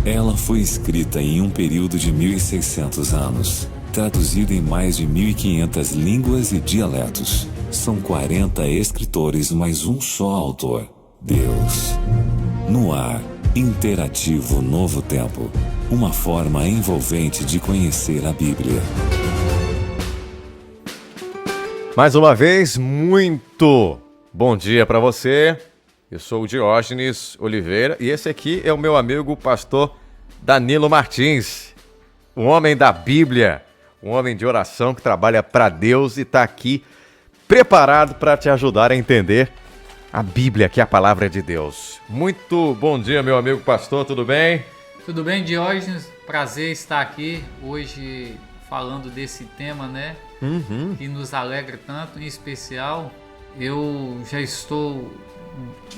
Ela foi escrita em um período de 1.600 anos, traduzida em mais de 1.500 línguas e dialetos. São 40 escritores, mas um só autor: Deus. No ar, interativo Novo Tempo. Uma forma envolvente de conhecer a Bíblia. Mais uma vez, muito bom dia para você. Eu sou o Diógenes Oliveira e esse aqui é o meu amigo pastor Danilo Martins, um homem da Bíblia, um homem de oração que trabalha para Deus e está aqui preparado para te ajudar a entender a Bíblia, que é a palavra de Deus. Muito bom dia, meu amigo pastor, tudo bem? Tudo bem, Diógenes? Prazer estar aqui hoje falando desse tema, né? Que nos alegra tanto, em especial. Eu já estou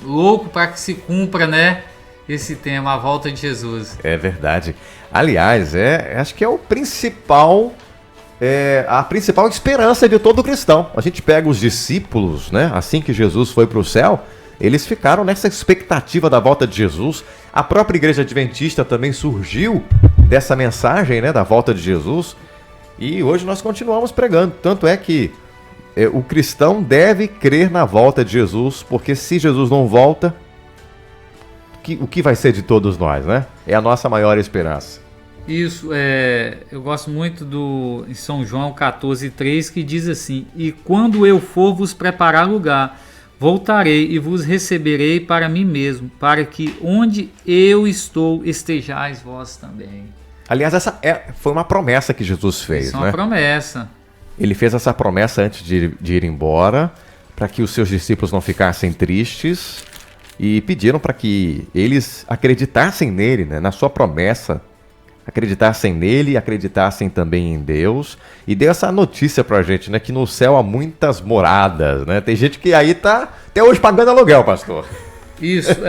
louco para que se cumpra, né? Esse tema, a volta de Jesus. É verdade. Aliás, acho que é o principal, a principal esperança de todo cristão. A gente pega os discípulos, né? Assim que Jesus foi para o céu, eles ficaram nessa expectativa da volta de Jesus. A própria Igreja Adventista também surgiu dessa mensagem, né? Da volta de Jesus. E hoje nós continuamos pregando. Tanto é que o cristão deve crer na volta de Jesus, porque se Jesus não volta, o que vai ser de todos nós, né? É a nossa maior esperança. Isso, eu gosto muito em São João 14,3, que diz assim: "E quando eu for vos preparar lugar, voltarei e vos receberei para mim mesmo, para que onde eu estou estejais vós também." Aliás, essa foi uma promessa que Jesus fez, Isso é né? uma promessa. Ele fez essa promessa antes de ir embora, para que os seus discípulos não ficassem tristes, e pediram para que eles acreditassem nele, né? Na sua promessa, acreditassem nele, acreditassem também em Deus, e deu essa notícia pra gente, né? Que no céu há muitas moradas, né? Tem gente que aí tá até hoje pagando aluguel, pastor. Isso,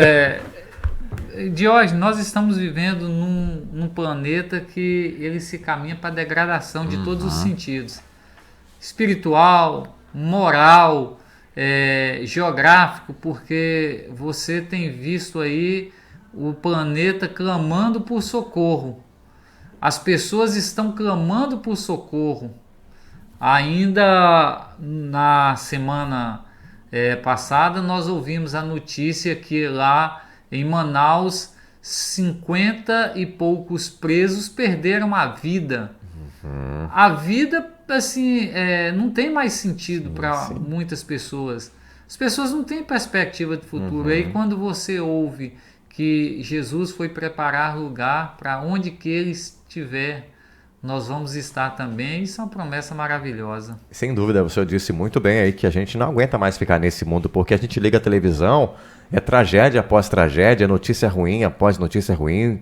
Diógenes, nós estamos vivendo num planeta que ele se caminha para a degradação de todos os sentidos. Espiritual, moral, geográfico, porque você tem visto aí o planeta clamando por socorro. As pessoas estão clamando por socorro. Ainda na semana passada nós ouvimos a notícia que lá em Manaus 50 e poucos presos perderam a vida. A vida, assim, não tem mais sentido para muitas pessoas. As pessoas não têm perspectiva de futuro. Aí quando você ouve que Jesus foi preparar lugar para onde que ele estiver, nós vamos estar também. Isso é uma promessa maravilhosa. Sem dúvida, você disse muito bem aí que a gente não aguenta mais ficar nesse mundo, porque a gente liga a televisão, é tragédia após tragédia, notícia ruim após notícia ruim,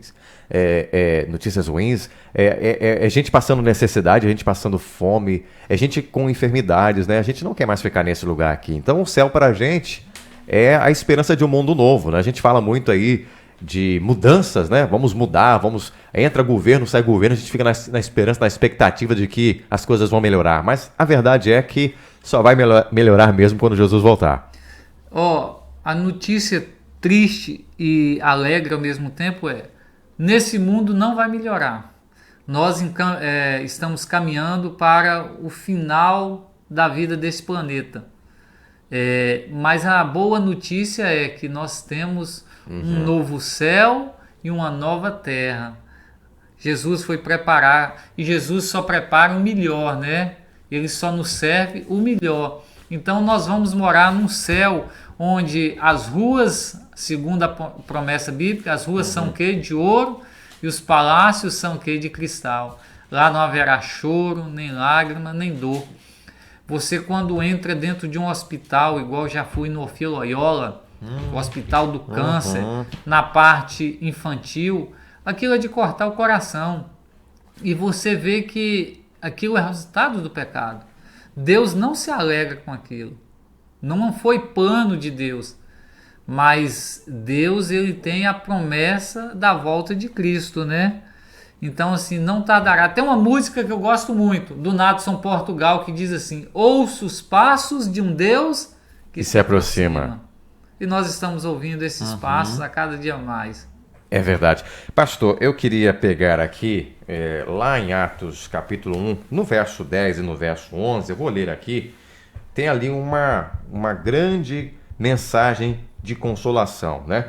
notícias ruins, é gente passando necessidade, é gente passando fome, é gente com enfermidades, né? A gente não quer mais ficar nesse lugar aqui. Então o céu para a gente é a esperança de um mundo novo, né? A gente fala muito aí de mudanças, né? Vamos mudar, entra governo, sai governo, a gente fica na esperança, na expectativa de que as coisas vão melhorar. Mas a verdade é que só vai melhorar mesmo quando Jesus voltar. A notícia triste e alegre ao mesmo tempo nesse mundo não vai melhorar. Nós estamos caminhando para o final da vida desse planeta. Mas a boa notícia é que nós temos um novo céu e uma nova terra. Jesus foi preparar, e Jesus só prepara o melhor, né? Ele só nos serve o melhor. Então nós vamos morar num céu onde as ruas, segundo a promessa bíblica, as ruas são de ouro e os palácios são de cristal. Lá não haverá choro, nem lágrima, nem dor. Você, quando entra dentro de um hospital, igual já fui no Ofilo Loyola, o Hospital do Câncer, na parte infantil, aquilo é de cortar o coração. E você vê que aquilo é resultado do pecado. Deus não se alegra com aquilo. Não foi plano de Deus. Mas Deus, ele tem a promessa da volta de Cristo, né? Então, assim, não tardará. Tem uma música que eu gosto muito, do Nadson Portugal, que diz assim: ouço os passos de um Deus que se aproxima. E nós estamos ouvindo esses passos a cada dia mais. É verdade. Pastor, eu queria pegar aqui, lá em Atos capítulo 1, no verso 10 e no verso 11, eu vou ler aqui, tem ali uma grande mensagem de consolação, né?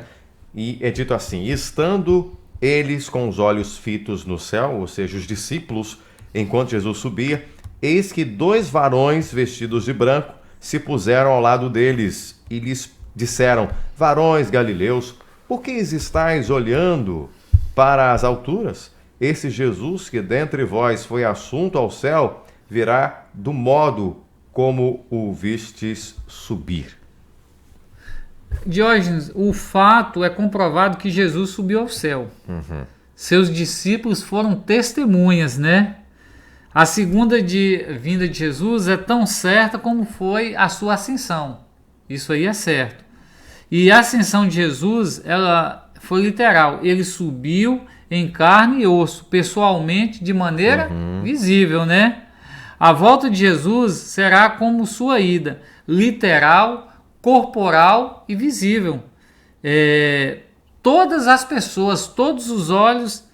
E é dito assim: estando eles com os olhos fitos no céu, ou seja, os discípulos, enquanto Jesus subia, eis que 2 varões vestidos de branco se puseram ao lado deles e lhes disseram: varões galileus, por que estáis olhando para as alturas? Esse Jesus que dentre vós foi assunto ao céu, virá do modo como o vistes subir. Diógenes, o fato é comprovado que Jesus subiu ao céu. Seus discípulos foram testemunhas, né? A segunda vinda de Jesus é tão certa como foi a sua ascensão. Isso aí é certo. E a ascensão de Jesus, ela foi literal. Ele subiu em carne e osso, pessoalmente, de maneira visível, né? A volta de Jesus será como sua ida, literal, corporal e visível. Todas as pessoas, todos os olhos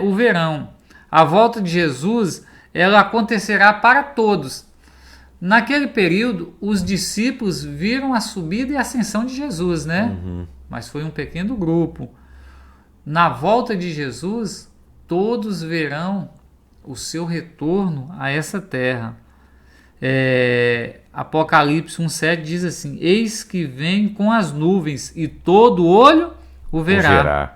o verão. A volta de Jesus, ela acontecerá para todos. Naquele período, os discípulos viram a subida e a ascensão de Jesus, né? Mas foi um pequeno grupo. Na volta de Jesus, todos verão o seu retorno a essa terra. Apocalipse 1,7 diz assim: eis que vem com as nuvens e todo olho o verá.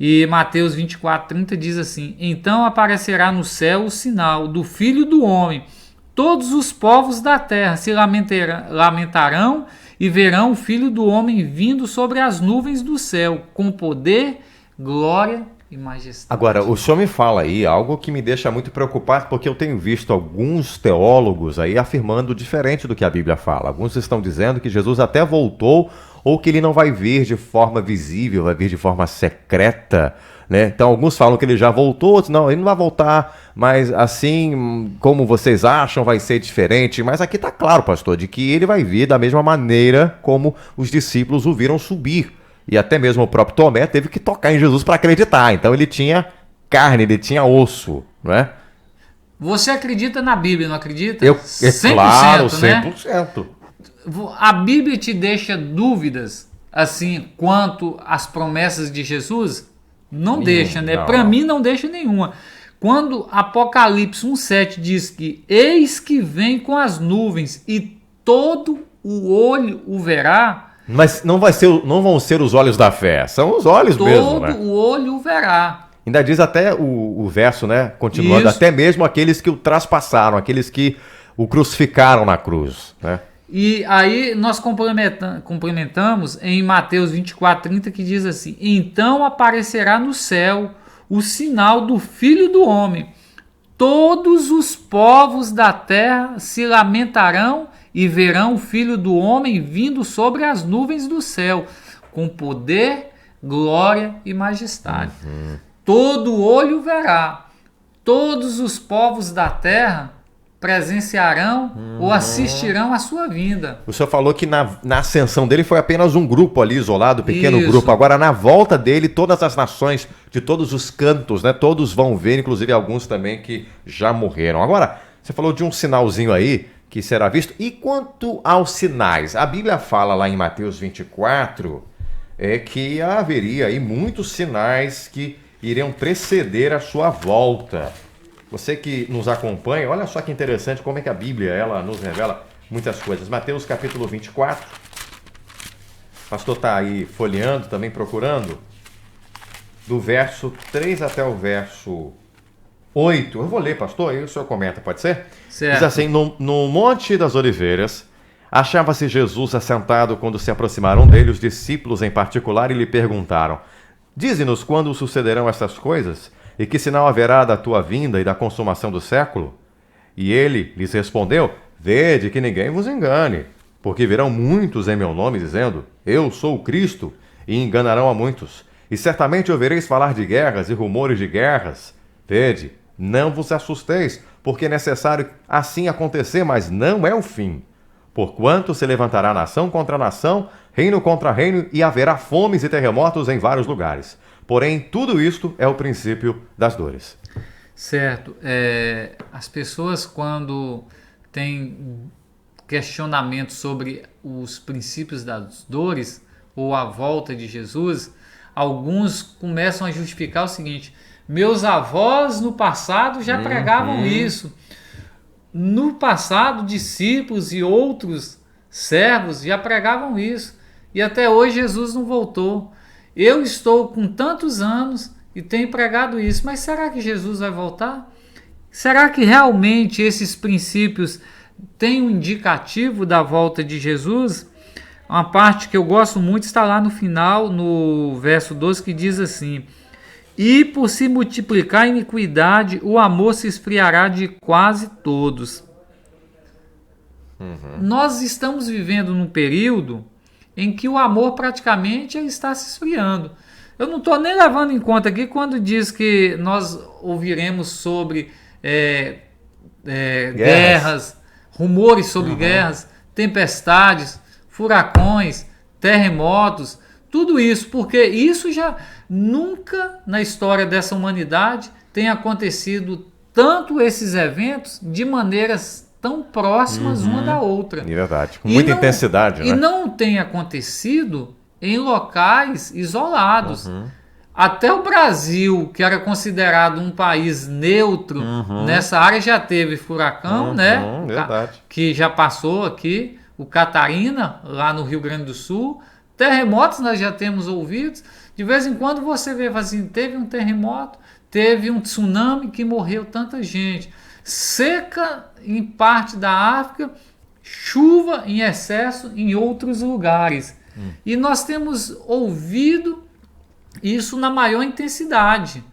E Mateus 24,30 diz assim: então aparecerá no céu o sinal do Filho do Homem. Todos os povos da terra se lamentarão e verão o Filho do Homem vindo sobre as nuvens do céu, com poder, glória e majestade. Agora, o senhor me fala aí algo que me deixa muito preocupado, porque eu tenho visto alguns teólogos aí afirmando diferente do que a Bíblia fala. Alguns estão dizendo que Jesus até voltou, ou que ele não vai vir de forma visível, vai vir de forma secreta, né? Então alguns falam que ele já voltou, outros não, ele não vai voltar, mas assim como vocês acham vai ser diferente. Mas aqui está claro, pastor, de que ele vai vir da mesma maneira como os discípulos o viram subir. E até mesmo o próprio Tomé teve que tocar em Jesus para acreditar. Então ele tinha carne, ele tinha osso, não é? Você acredita na Bíblia, não acredita? 100%, claro, 100%. Né? A Bíblia te deixa dúvidas assim quanto às promessas de Jesus? Não deixa, né? Para mim não deixa nenhuma. Quando Apocalipse 1,7 diz que eis que vem com as nuvens e todo o olho o verá. Mas não vão ser os olhos da fé, são os olhos mesmo, né? Todo o olho o verá. Ainda diz até o verso, né? Continuando, isso. Até mesmo aqueles que o traspassaram, aqueles que o crucificaram na cruz, né? E aí nós complementamos em Mateus 24,30 que diz assim: então aparecerá no céu o sinal do Filho do Homem. Todos os povos da terra se lamentarão e verão o Filho do Homem vindo sobre as nuvens do céu, com poder, glória e majestade. Todo olho verá, todos os povos da terra presenciarão ou assistirão à sua vinda. O senhor falou que na ascensão dele foi apenas um grupo ali isolado, pequeno grupo. Agora na volta dele, todas as nações, de todos os cantos, né, todos vão ver, inclusive alguns também que já morreram. Agora, você falou de um sinalzinho aí que será visto. E quanto aos sinais? A Bíblia fala lá em Mateus 24 que haveria aí muitos sinais que iriam preceder a sua volta. Você que nos acompanha, olha só que interessante como é que a Bíblia ela nos revela muitas coisas. Mateus capítulo 24. O pastor está aí folheando, também procurando. Do verso 3 até o verso 8. Eu vou ler, pastor, aí o senhor comenta, pode ser? Certo. Diz assim: no Monte das Oliveiras, achava-se Jesus assentado quando se aproximaram dele os discípulos em particular e lhe perguntaram: dize-nos quando sucederão estas coisas? E que sinal haverá da tua vinda e da consumação do século? E ele lhes respondeu: vede que ninguém vos engane, porque virão muitos em meu nome, dizendo: eu sou o Cristo, e enganarão a muitos. E certamente ouvireis falar de guerras e rumores de guerras. Vede, não vos assusteis, porque é necessário assim acontecer, mas não é o fim. Porquanto se levantará nação contra nação, reino contra reino, e haverá fomes e terremotos em vários lugares. Porém, tudo isto é o princípio das dores. Certo. As pessoas, quando têm questionamentos sobre os princípios das dores ou a volta de Jesus, alguns começam a justificar o seguinte: meus avós no passado já pregavam isso. No passado, discípulos e outros servos já pregavam isso. E até hoje Jesus não voltou. Eu estou com tantos anos e tenho pregado isso. Mas será que Jesus vai voltar? Será que realmente esses princípios têm um indicativo da volta de Jesus? Uma parte que eu gosto muito está lá no final, no verso 12, que diz assim: e por se multiplicar a iniquidade, o amor se esfriará de quase todos. Nós estamos vivendo num período em que o amor praticamente está se esfriando. Eu não estou nem levando em conta aqui quando diz que nós ouviremos sobre guerras, rumores sobre guerras, tempestades, furacões, terremotos, tudo isso, porque isso já nunca na história dessa humanidade tem acontecido tanto esses eventos de maneiras tão próximas uma da outra. É verdade, com muita intensidade, né? E não tem acontecido em locais isolados. Até o Brasil, que era considerado um país neutro nessa área, já teve furacão, né? Verdade. Que já passou aqui, o Catarina, lá no Rio Grande do Sul. Terremotos nós já temos ouvidos. De vez em quando você vê assim, teve um terremoto, teve um tsunami que morreu tanta gente. Seca em parte da África, chuva em excesso em outros lugares. E nós temos ouvido isso na maior intensidade.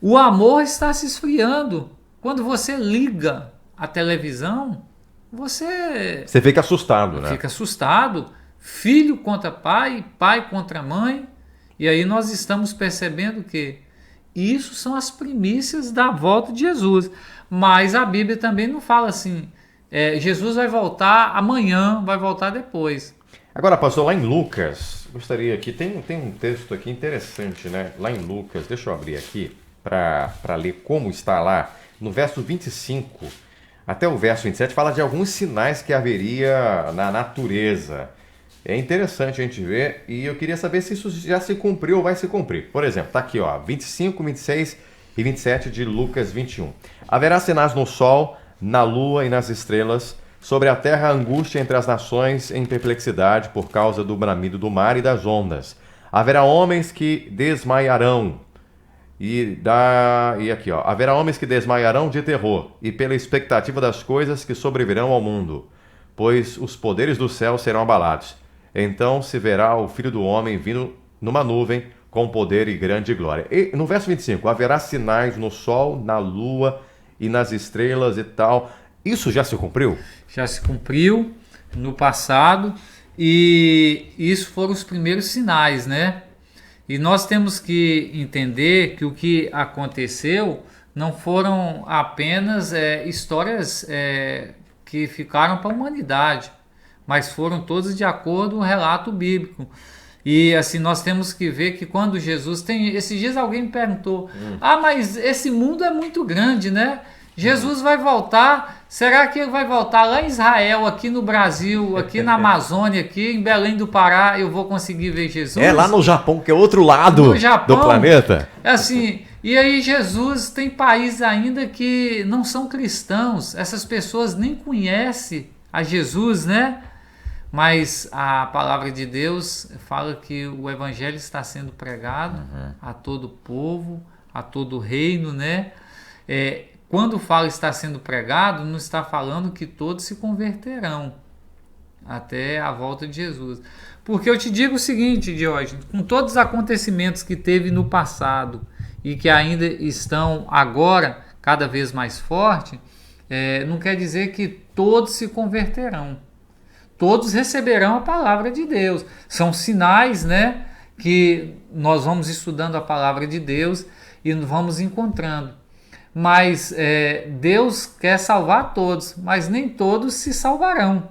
O amor está se esfriando. Quando você liga a televisão, você fica assustado, né? Fica assustado. Filho contra pai, pai contra mãe. E aí nós estamos percebendo que isso são as primícias da volta de Jesus. Mas a Bíblia também não fala assim, Jesus vai voltar amanhã, vai voltar depois. Agora, pastor, lá em Lucas, gostaria que tem um texto aqui interessante, né? Lá em Lucas, deixa eu abrir aqui para ler como está lá, no verso 25 até o verso 27, fala de alguns sinais que haveria na natureza. É interessante a gente ver, e eu queria saber se isso já se cumpriu ou vai se cumprir. Por exemplo, está aqui, ó, 25, 26 e 27 de Lucas 21. Haverá sinais no sol, na lua e nas estrelas, sobre a terra angústia entre as nações em perplexidade por causa do bramido do mar e das ondas. Haverá homens que desmaiarão, aqui, ó, haverá homens que desmaiarão de terror e pela expectativa das coisas que sobrevirão ao mundo, pois os poderes do céu serão abalados. Então se verá o Filho do Homem vindo numa nuvem com poder e grande glória. E no verso 25, haverá sinais no sol, na lua e nas estrelas e tal. Isso já se cumpriu? Já se cumpriu no passado e isso foram os primeiros sinais, né? E nós temos que entender que o que aconteceu não foram apenas histórias que ficaram para a humanidade, mas foram todas de acordo com o relato bíblico. E assim, nós temos que ver que quando Jesus tem... Esses dias alguém me perguntou, mas esse mundo é muito grande, né? Jesus vai voltar, será que ele vai voltar lá em Israel, aqui no Brasil, aqui na Amazônia, aqui em Belém do Pará, eu vou conseguir ver Jesus? Lá no Japão, que é outro lado do planeta. Assim, e aí Jesus tem países ainda que não são cristãos, essas pessoas nem conhecem a Jesus, né? Mas a palavra de Deus fala que o evangelho está sendo pregado a todo povo, a todo reino, né? Quando fala está sendo pregado, não está falando que todos se converterão até a volta de Jesus. Porque eu te digo o seguinte, Diógenes, com todos os acontecimentos que teve no passado e que ainda estão agora cada vez mais fortes, não quer dizer que todos se converterão. Todos receberão a palavra de Deus. São sinais, né, que nós vamos estudando a palavra de Deus e vamos encontrando. Mas Deus quer salvar todos, mas nem todos se salvarão.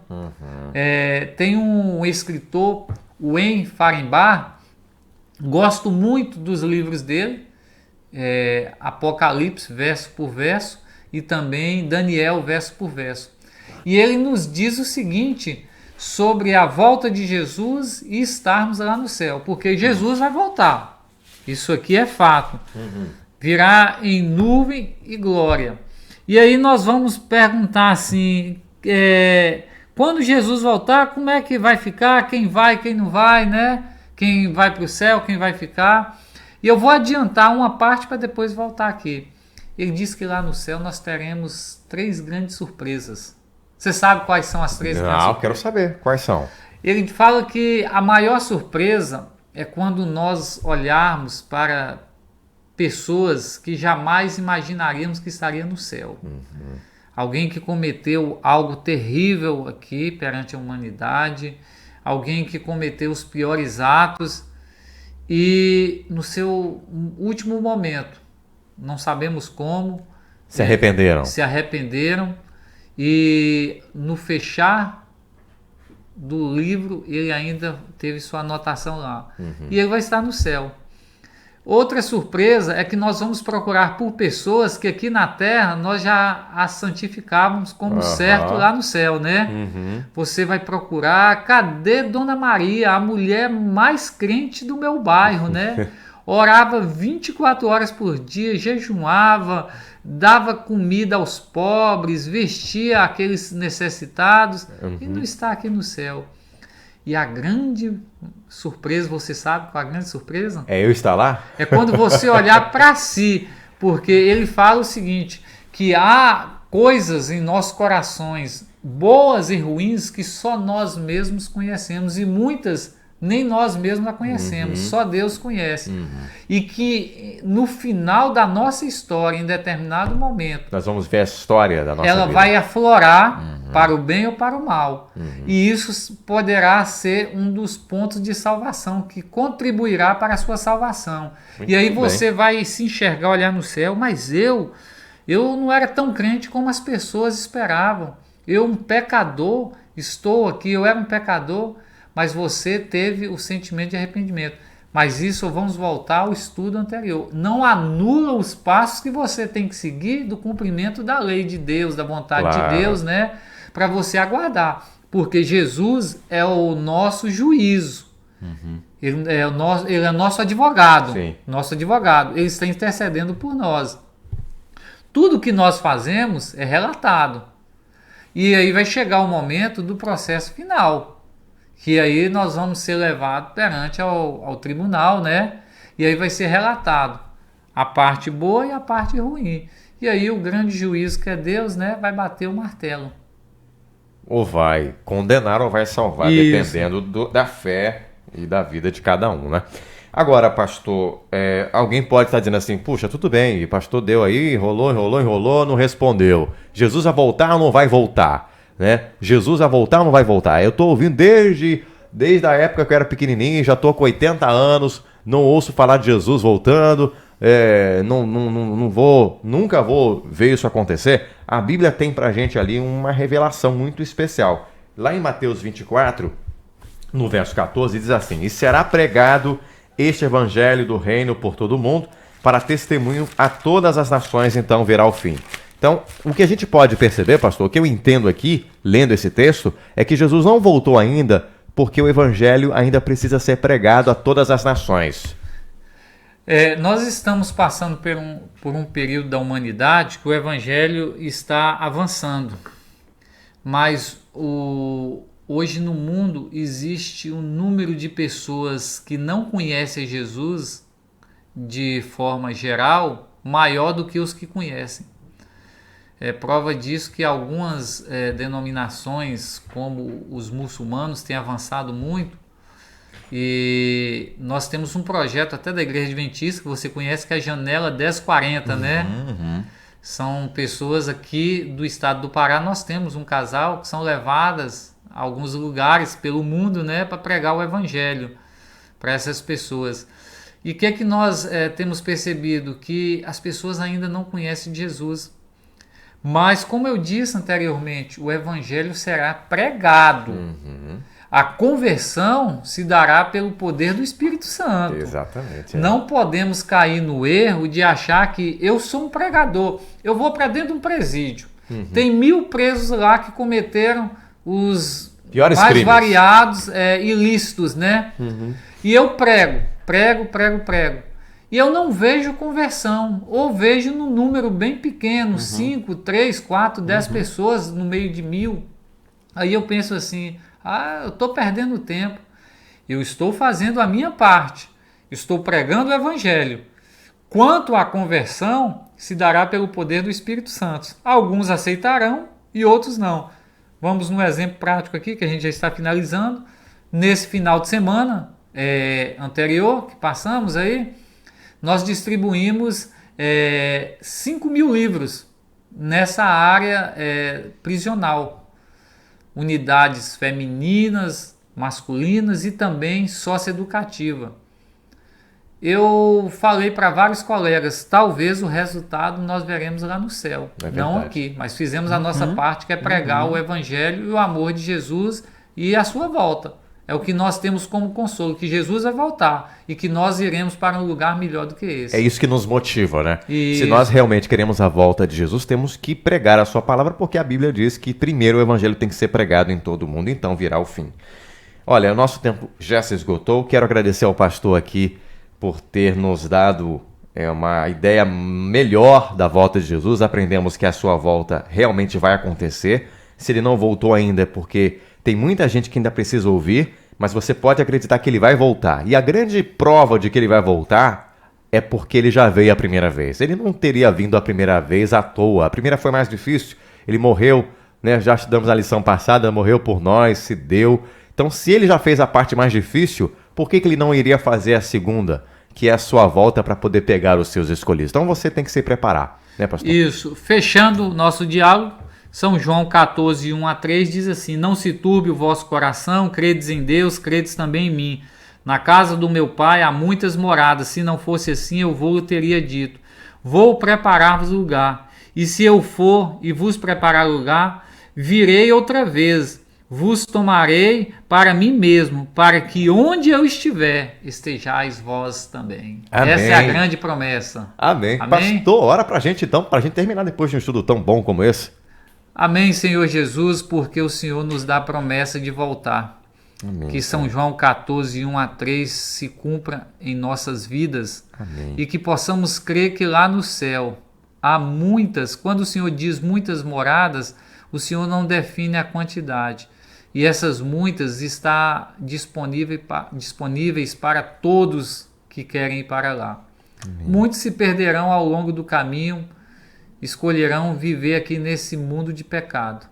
Tem um escritor Wen Farimbá, gosto muito dos livros dele, Apocalipse, verso por verso, e também Daniel, verso por verso. E ele nos diz o seguinte sobre a volta de Jesus e estarmos lá no céu, porque Jesus vai voltar. Isso aqui é fato. Virá em nuvem e glória. E aí nós vamos perguntar assim, quando Jesus voltar, como é que vai ficar? Quem vai, quem não vai, né? Quem vai para o céu, quem vai ficar? E eu vou adiantar uma parte para depois voltar aqui. Ele diz que lá no céu nós teremos 3 grandes surpresas. Você sabe quais são as 3 grandes surpresas? Não, quero saber. Quais são? Ele fala que a maior surpresa é quando nós olharmos para pessoas que jamais imaginaríamos que estariam no céu. Alguém que cometeu algo terrível aqui perante a humanidade, alguém que cometeu os piores atos e no seu último momento, não sabemos como, Se arrependeram. se arrependeram e no fechar do livro ele ainda teve sua anotação lá. E ele vai estar no céu. Outra surpresa é que nós vamos procurar por pessoas que aqui na terra nós já as santificávamos como certo lá no céu, né? Você vai procurar, cadê Dona Maria, a mulher mais crente do meu bairro, né? Orava 24 horas por dia, jejuava, dava comida aos pobres, vestia aqueles necessitados e não está aqui no céu. E a grande surpresa, você sabe qual é a grande surpresa? É eu estar lá? É quando você olhar para si, porque ele fala o seguinte, que há coisas em nossos corações, boas e ruins, que só nós mesmos conhecemos, e muitas nem nós mesmos a conhecemos, só Deus conhece. E que no final da nossa história, em determinado momento, Nós vamos ver a história da nossa ela vida. vai aflorar para o bem ou para o mal. E isso poderá ser um dos pontos de salvação, que contribuirá para a sua salvação. Muito E aí bem. você vai se enxergar, olhar no céu, mas eu não era tão crente como as pessoas esperavam. Eu, um pecador, estou aqui, eu era um pecador, mas você teve o sentimento de arrependimento. Mas isso, vamos voltar ao estudo anterior. Não anula os passos que você tem que seguir do cumprimento da lei de Deus, da vontade Claro. de Deus, né? Para você aguardar. Porque Jesus é o nosso juízo. Ele é nosso advogado. Sim. Nosso advogado. Ele está intercedendo por nós. Tudo que nós fazemos é relatado. E aí vai chegar o momento do processo final. Que aí nós vamos ser levados perante ao tribunal, né? E aí vai ser relatado a parte boa e a parte ruim. E aí o grande juiz, que é Deus, né? Vai bater o martelo. Ou vai condenar ou vai salvar, Isso. dependendo da fé e da vida de cada um, né? Agora, pastor, alguém pode estar dizendo assim, puxa, tudo bem, o pastor deu aí, enrolou, não respondeu. Jesus vai voltar ou não vai voltar? Né? Jesus vai voltar ou não vai voltar? Eu estou ouvindo desde a época que eu era pequenininho, já estou com 80 anos, não ouço falar de Jesus voltando, nunca vou ver isso acontecer. A Bíblia tem pra gente ali uma revelação muito especial. Lá em Mateus 24, no verso 14, diz assim: e será pregado este evangelho do reino por todo o mundo, para testemunho a todas as nações, então virá o fim. Então, o que a gente pode perceber, pastor, o que eu entendo aqui, lendo esse texto, é que Jesus não voltou ainda porque o evangelho ainda precisa ser pregado a todas as nações. Nós estamos passando por um período da humanidade que o evangelho está avançando. Mas hoje no mundo existe um número de pessoas que não conhecem Jesus de forma geral maior do que os que conhecem. Prova disso que algumas denominações, como os muçulmanos, têm avançado muito. E nós temos um projeto até da Igreja Adventista, que você conhece, que é a Janela 1040, né? São pessoas aqui do estado do Pará. Nós temos um casal que são levadas a alguns lugares pelo mundo, né, para pregar o Evangelho para essas pessoas. E o que é que nós temos percebido? Que as pessoas ainda não conhecem Jesus. Mas, como eu disse anteriormente, o Evangelho será pregado. A conversão se dará pelo poder do Espírito Santo. Exatamente. Não podemos cair no erro de achar que eu sou um pregador, eu vou para dentro de um presídio. Tem 1000 presos lá que cometeram os piores mais crimes, variados ilícitos, né? E eu prego. E eu não vejo conversão, ou vejo num número bem pequeno, 5, 3, 4, 10 pessoas no meio de 1000. Aí eu penso assim, eu estou perdendo tempo. Eu estou fazendo a minha parte, estou pregando o Evangelho. Quanto à conversão, se dará pelo poder do Espírito Santo. Alguns aceitarão e outros não. Vamos num exemplo prático aqui, que a gente já está finalizando. Nesse final de semana anterior, que passamos aí, nós distribuímos 5.000 livros nessa área prisional. Unidades femininas, masculinas e também socioeducativa. Eu falei para vários colegas, talvez o resultado nós veremos lá no céu, não aqui, mas fizemos a nossa parte, que é pregar o Evangelho e o amor de Jesus e a sua volta. É o que nós temos como consolo, que Jesus vai voltar e que nós iremos para um lugar melhor do que esse. É isso que nos motiva, né? Isso. Se nós realmente queremos a volta de Jesus, temos que pregar a sua palavra, porque a Bíblia diz que primeiro o Evangelho tem que ser pregado em todo o mundo, então virá o fim. Olha, o nosso tempo já se esgotou. Quero agradecer ao pastor aqui por ter nos dado uma ideia melhor da volta de Jesus. Aprendemos que a sua volta realmente vai acontecer. Se ele não voltou ainda é porque tem muita gente que ainda precisa ouvir, mas você pode acreditar que ele vai voltar. E a grande prova de que ele vai voltar é porque ele já veio a primeira vez. Ele não teria vindo a primeira vez à toa. A primeira foi mais difícil, ele morreu, né? Já estudamos a lição passada, morreu por nós, se deu. Então, se ele já fez a parte mais difícil, por que ele não iria fazer a segunda, que é a sua volta para poder pegar os seus escolhidos? Então, você tem que se preparar, né, pastor? Isso. Fechando o nosso diálogo, São João 14, 1-3 diz assim: não se turbe o vosso coração, credes em Deus, credes também em mim. Na casa do meu pai há muitas moradas, se não fosse assim eu vou teria dito. Vou preparar-vos lugar, e se eu for e vos preparar lugar, virei outra vez, vos tomarei para mim mesmo, para que onde eu estiver, estejais vós também. Amém. Essa é a grande promessa. Amém. Amém? Pastor, ora pra gente então, pra gente terminar depois de um estudo tão bom como esse. Amém, Senhor Jesus, porque o Senhor nos dá a promessa de voltar. Amém. Que São João 14, 1-3 se cumpra em nossas vidas. Amém. E que possamos crer que lá no céu há muitas, quando o Senhor diz muitas moradas, o Senhor não define a quantidade. E essas muitas estão disponíveis para todos que querem ir para lá. Amém. Muitos se perderão ao longo do caminho, escolherão viver aqui nesse mundo de pecado.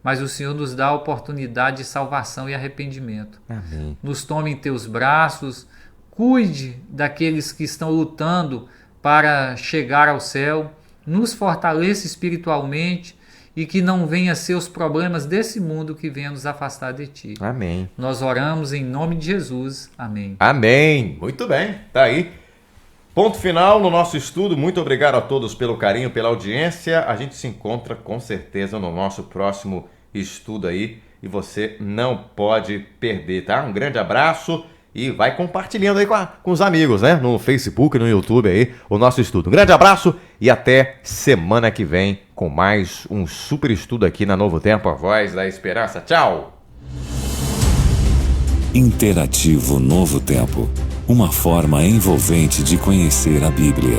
Mas o Senhor nos dá a oportunidade de salvação e arrependimento. Amém. Nos tome em teus braços, cuide daqueles que estão lutando para chegar ao céu, nos fortaleça espiritualmente e que não venha ser os problemas desse mundo que venha nos afastar de ti. Amém. Nós oramos em nome de Jesus. Amém. Amém. Muito bem, tá aí. Ponto final no nosso estudo. Muito obrigado a todos pelo carinho, pela audiência. A gente se encontra com certeza no nosso próximo estudo aí e você não pode perder, tá? Um grande abraço e vai compartilhando aí com os amigos, né? No Facebook, no YouTube aí, o nosso estudo. Um grande abraço e até semana que vem com mais um super estudo aqui na Novo Tempo, a Voz da Esperança. Tchau! Interativo Novo Tempo. Uma forma envolvente de conhecer a Bíblia.